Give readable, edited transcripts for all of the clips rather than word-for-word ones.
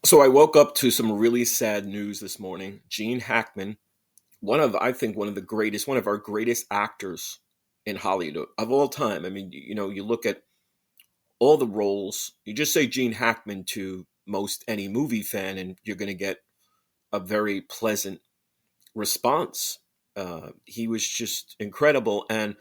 So I woke up to some really sad news this morning. Gene Hackman, one of the greatest, one of our greatest actors in Hollywood of all time. I mean, you look at all the roles, you just say Gene Hackman to most any movie fan, and you're going to get a very pleasant response. He was just incredible, and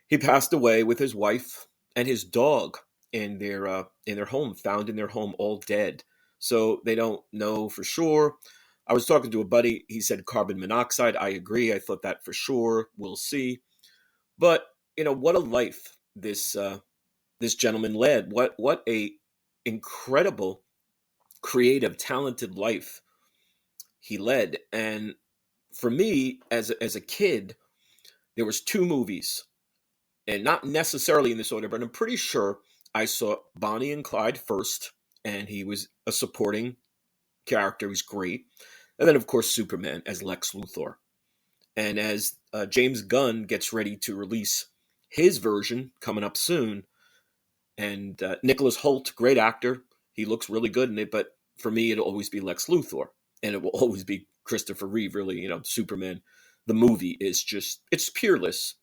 he passed away with his wife and his dog in their home, found in their home, all dead. So they don't know for sure. I was talking to a buddy. He said carbon monoxide. I agree. I thought that for sure. We'll see. But what a life this gentleman led. What a incredible, creative, talented life he led. And for me, as a kid, there was two movies, and not necessarily in this order, but I'm pretty sure I saw Bonnie and Clyde first, and he was a supporting character. He was great. And then, of course, Superman as Lex Luthor. And as James Gunn gets ready to release his version coming up soon, and Nicholas Hoult, great actor, he looks really good in it. But for me, it'll always be Lex Luthor, and it will always be Christopher Reeve. Really, Superman. The movie is it's peerless.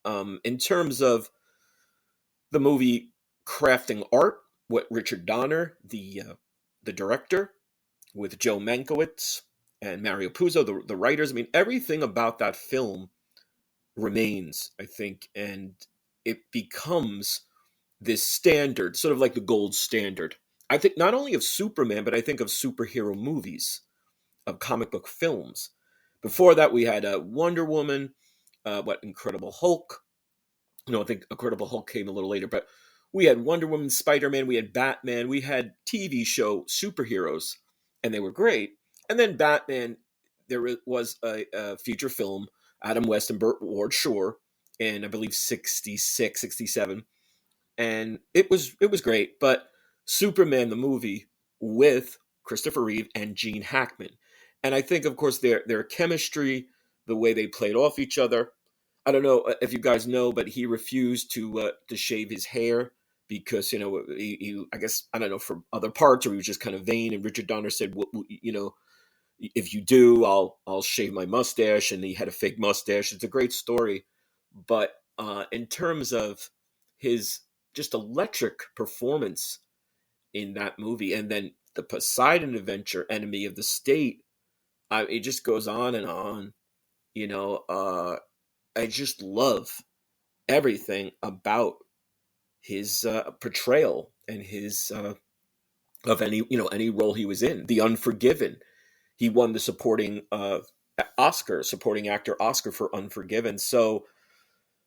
In terms of the movie crafting art, what Richard Donner, the director, with Joe Mankiewicz and Mario Puzo, the writers. I mean, everything about that film remains, I think, and it becomes this standard, sort of like the gold standard. I think not only of Superman, but I think of superhero movies, of comic book films. Before that, we had Wonder Woman, Incredible Hulk. I think Incredible Hulk came a little later, but we had Wonder Woman, Spider Man, we had Batman, we had TV show superheroes, and they were great. And then Batman, there was a feature film, Adam West and Burt Ward Shore, in I believe 66, 67, and it was great. But Superman the movie with Christopher Reeve and Gene Hackman, and I think, of course, their chemistry, the way they played off each other. I don't know if you guys know, but he refused to shave his hair because I guess, I don't know, for other parts, or he was just kind of vain. And Richard Donner said, if you do, I'll shave my mustache, and he had a fake mustache. It's a great story, but in terms of his just electric performance in that movie, and then the Poseidon Adventure, Enemy of the State, it just goes on and on. You know, I just love everything about his portrayal and his of any role he was in. The Unforgiven, he won the supporting actor Oscar for Unforgiven. So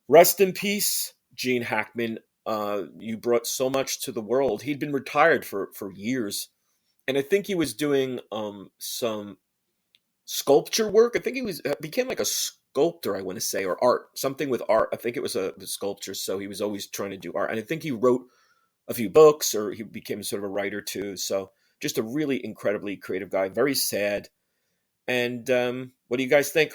rest in peace, Gene Hackman. You brought so much to the world. He'd been retired for years, and I think he was doing some sculpture work. I think he was became like a sculptor, I want to say, or art, something with art. I think it was a sculpture. So he was always trying to do art, and I think he wrote a few books, or he became sort of a writer too. So just a really incredibly creative guy. Very sad. And what do you guys think?